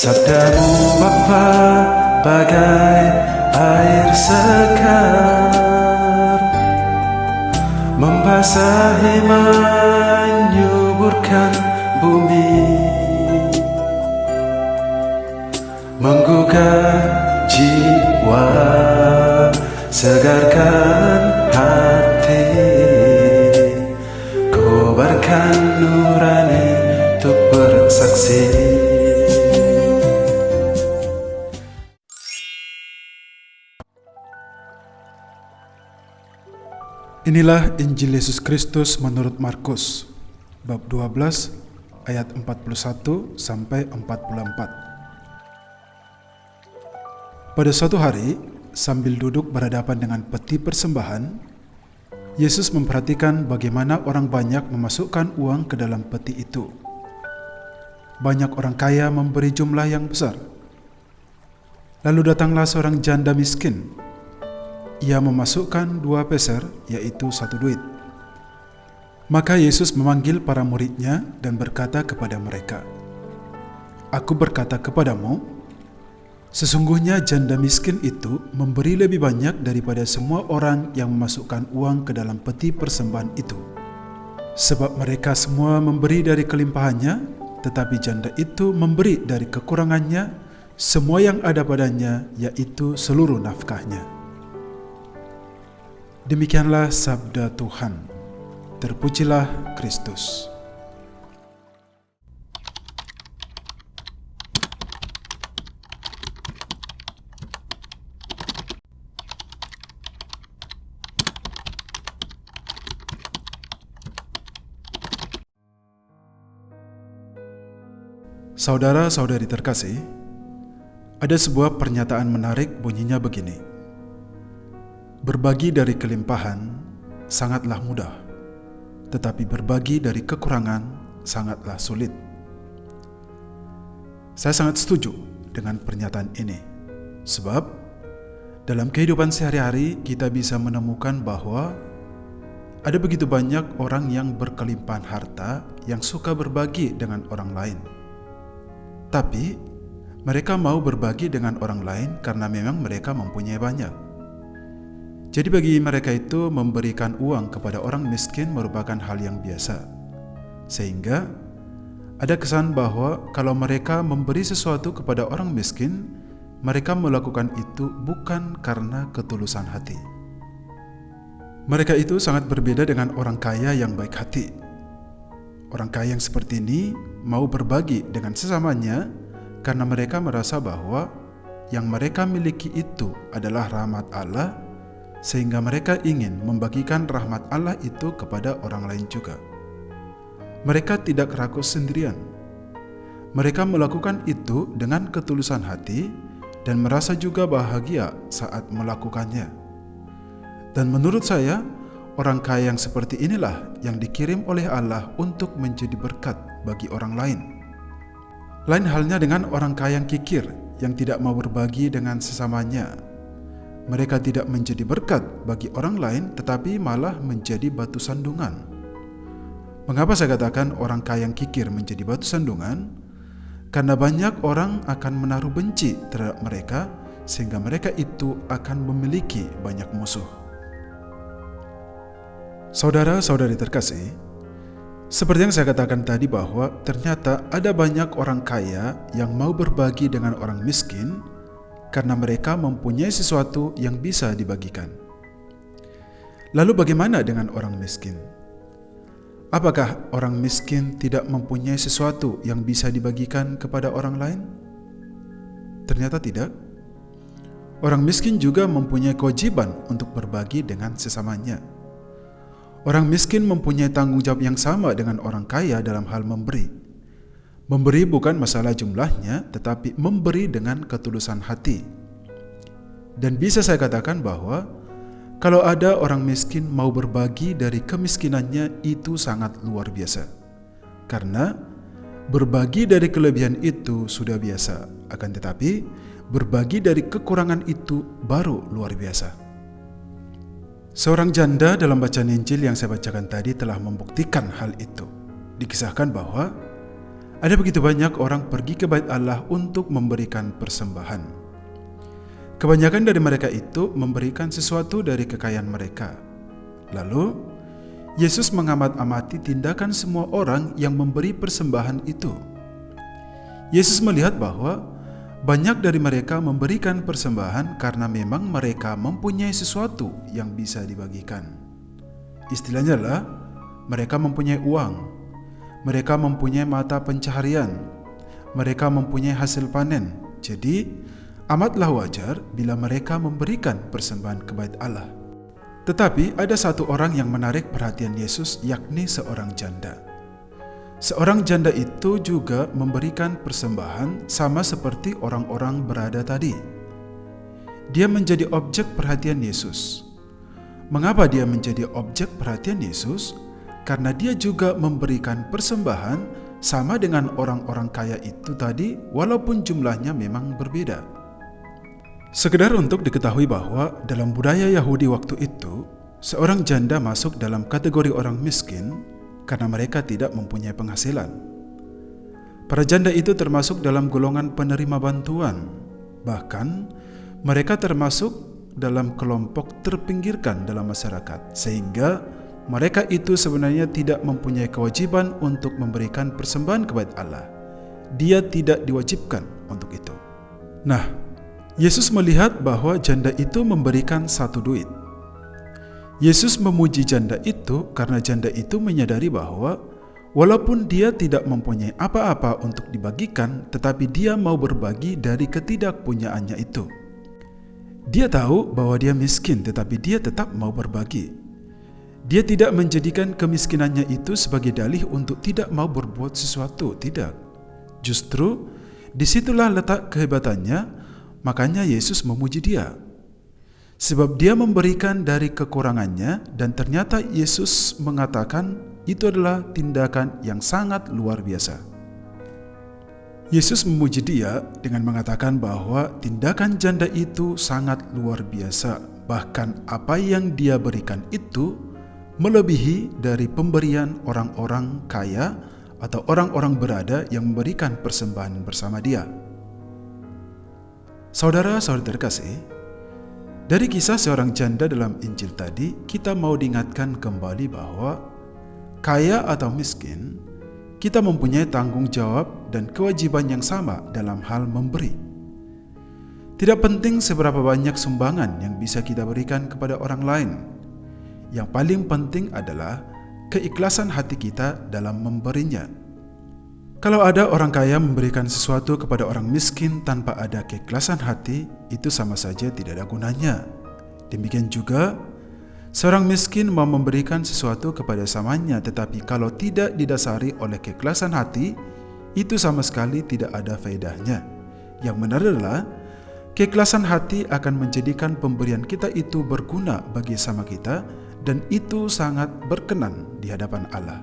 Sabdamu Bapa bagai air segar, membasahi menyuburkan bumi, menggugah jiwa, segarkan hati, kobarkan nurani untuk bersaksi. Inilah Injil Yesus Kristus menurut Markus, bab 12, ayat 41 sampai 44. Pada suatu hari, sambil duduk berhadapan dengan peti persembahan, Yesus memperhatikan bagaimana orang banyak memasukkan uang ke dalam peti itu. Banyak orang kaya memberi jumlah yang besar. Lalu datanglah seorang janda miskin. Ia memasukkan 2 peser, yaitu 1 duit. Maka Yesus memanggil para muridnya dan berkata kepada mereka, "Aku berkata kepadamu, sesungguhnya janda miskin itu memberi lebih banyak daripada semua orang yang memasukkan uang ke dalam peti persembahan itu. Sebab mereka semua memberi dari kelimpahannya, tetapi janda itu memberi dari kekurangannya semua yang ada padanya, yaitu seluruh nafkahnya." Demikianlah sabda Tuhan. Terpujilah Kristus. Saudara-saudari terkasih, ada sebuah pernyataan menarik, bunyinya begini: berbagi dari kelimpahan sangatlah mudah, tetapi berbagi dari kekurangan sangatlah sulit. Saya sangat setuju dengan pernyataan ini, sebab dalam kehidupan sehari-hari kita bisa menemukan bahwa ada begitu banyak orang yang berkelimpahan harta yang suka berbagi dengan orang lain. Tapi mereka mau berbagi dengan orang lain karena memang mereka mempunyai banyak. Jadi bagi mereka itu memberikan uang kepada orang miskin merupakan hal yang biasa. Sehingga ada kesan bahwa kalau mereka memberi sesuatu kepada orang miskin, mereka melakukan itu bukan karena ketulusan hati. Mereka itu sangat berbeda dengan orang kaya yang baik hati. Orang kaya yang seperti ini mau berbagi dengan sesamanya karena mereka merasa bahwa yang mereka miliki itu adalah rahmat Allah, sehingga mereka ingin membagikan rahmat Allah itu kepada orang lain juga. Mereka tidak rakus sendirian. Mereka melakukan itu dengan ketulusan hati dan merasa juga bahagia saat melakukannya. Dan menurut saya, orang kaya yang seperti inilah yang dikirim oleh Allah untuk menjadi berkat bagi orang lain. Lain halnya dengan orang kaya yang kikir, yang tidak mau berbagi dengan sesamanya. Mereka tidak menjadi berkat bagi orang lain, tetapi malah menjadi batu sandungan. Mengapa saya katakan orang kaya yang kikir menjadi batu sandungan? Karena banyak orang akan menaruh benci terhadap mereka, sehingga mereka itu akan memiliki banyak musuh. Saudara-saudari terkasih, seperti yang saya katakan tadi bahwa ternyata ada banyak orang kaya yang mau berbagi dengan orang miskin karena mereka mempunyai sesuatu yang bisa dibagikan. Lalu bagaimana dengan orang miskin? Apakah orang miskin tidak mempunyai sesuatu yang bisa dibagikan kepada orang lain? Ternyata tidak. Orang miskin juga mempunyai kewajiban untuk berbagi dengan sesamanya. Orang miskin mempunyai tanggung jawab yang sama dengan orang kaya dalam hal memberi. Memberi bukan masalah jumlahnya, tetapi memberi dengan ketulusan hati. Dan bisa saya katakan bahwa kalau ada orang miskin mau berbagi dari kemiskinannya, itu sangat luar biasa. Karena berbagi dari kelebihan itu sudah biasa, akan tetapi berbagi dari kekurangan itu baru luar biasa. Seorang janda dalam bacaan Injil yang saya bacakan tadi telah membuktikan hal itu. Dikisahkan bahwa Ada begitu banyak orang pergi ke bait Allah untuk memberikan persembahan. Kebanyakan dari mereka itu memberikan sesuatu dari kekayaan mereka. Lalu, Yesus mengamat-amati tindakan semua orang yang memberi persembahan itu. Yesus melihat bahwa banyak dari mereka memberikan persembahan karena memang mereka mempunyai sesuatu yang bisa dibagikan. Istilahnya adalah mereka mempunyai uang, mereka mempunyai mata pencaharian, mereka mempunyai hasil panen. Jadi, amatlah wajar bila mereka memberikan persembahan ke bait Allah. Tetapi ada satu orang yang menarik perhatian Yesus, yakni seorang janda. Seorang janda itu juga memberikan persembahan sama seperti orang-orang berada tadi. Dia menjadi objek perhatian Yesus. Mengapa dia menjadi objek perhatian Yesus? Karena dia juga memberikan persembahan sama dengan orang-orang kaya itu tadi, walaupun jumlahnya memang berbeda. Sekedar untuk diketahui bahwa dalam budaya Yahudi waktu itu, seorang janda masuk dalam kategori orang miskin karena mereka tidak mempunyai penghasilan. Para janda itu termasuk dalam golongan penerima bantuan. Bahkan, mereka termasuk dalam kelompok terpinggirkan dalam masyarakat, sehingga mereka itu sebenarnya tidak mempunyai kewajiban untuk memberikan persembahan ke bait Allah. Dia tidak diwajibkan untuk itu. Nah, Yesus melihat bahwa janda itu memberikan satu duit. Yesus memuji janda itu karena janda itu menyadari bahwa walaupun dia tidak mempunyai apa-apa untuk dibagikan, tetapi dia mau berbagi dari ketidakpunyaannya itu. Dia tahu bahwa dia miskin, tetapi dia tetap mau berbagi. Dia tidak menjadikan kemiskinannya itu sebagai dalih untuk tidak mau berbuat sesuatu, tidak. Justru, disitulah letak kehebatannya, makanya Yesus memuji dia. Sebab dia memberikan dari kekurangannya dan ternyata Yesus mengatakan itu adalah tindakan yang sangat luar biasa. Yesus memuji dia dengan mengatakan bahwa tindakan janda itu sangat luar biasa. Bahkan apa yang dia berikan itu melebihi dari pemberian orang-orang kaya atau orang-orang berada yang memberikan persembahan bersama dia. Saudara-saudara terkasih, dari kisah seorang janda dalam Injil tadi, kita mau diingatkan kembali bahwa kaya atau miskin, kita mempunyai tanggung jawab dan kewajiban yang sama dalam hal memberi. Tidak penting seberapa banyak sumbangan yang bisa kita berikan kepada orang lain. Yang paling penting adalah keikhlasan hati kita dalam memberinya. Kalau ada orang kaya memberikan sesuatu kepada orang miskin tanpa ada keikhlasan hati, itu sama saja tidak ada gunanya. Demikian juga, seorang miskin mau memberikan sesuatu kepada samanya, tetapi kalau tidak didasari oleh keikhlasan hati, itu sama sekali tidak ada faedahnya. Yang benar adalah, keikhlasan hati akan menjadikan pemberian kita itu berguna bagi sama kita, dan itu sangat berkenan di hadapan Allah.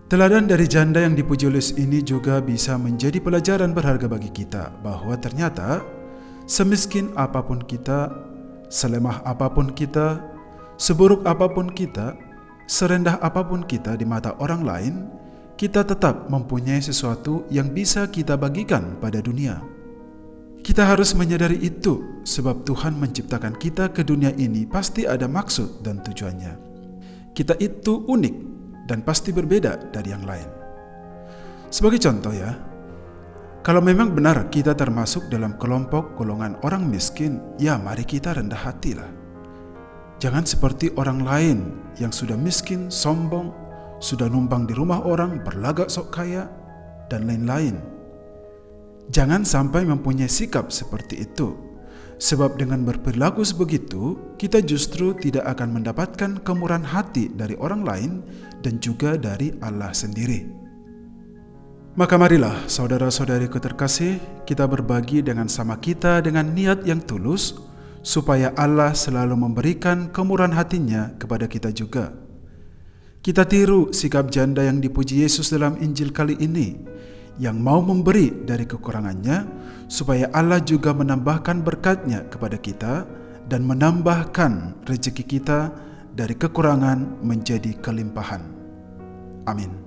Teladan dari janda yang dipuji oleh ini juga bisa menjadi pelajaran berharga bagi kita, bahwa ternyata semiskin apapun kita, selemah apapun kita, seburuk apapun kita, serendah apapun kita di mata orang lain, kita tetap mempunyai sesuatu yang bisa kita bagikan pada dunia. Kita harus menyadari itu, sebab Tuhan menciptakan kita ke dunia ini pasti ada maksud dan tujuannya. Kita itu unik dan pasti berbeda dari yang lain. Sebagai contoh ya, kalau memang benar kita termasuk dalam kelompok golongan orang miskin, ya mari kita rendah hatilah. Jangan seperti orang lain yang sudah miskin, sombong, sudah numpang di rumah orang, berlagak sok kaya, dan lain-lain. Jangan sampai mempunyai sikap seperti itu. Sebab dengan berperilaku sebegitu, kita justru tidak akan mendapatkan kemurahan hati dari orang lain dan juga dari Allah sendiri. Maka marilah saudara-saudariku terkasih, kita berbagi dengan sama kita dengan niat yang tulus, supaya Allah selalu memberikan kemurahan hatinya kepada kita juga. Kita tiru sikap janda yang dipuji Yesus dalam Injil kali ini, yang mau memberi dari kekurangannya, supaya Allah juga menambahkan berkat-Nya kepada kita dan menambahkan rezeki kita dari kekurangan menjadi kelimpahan. Amin.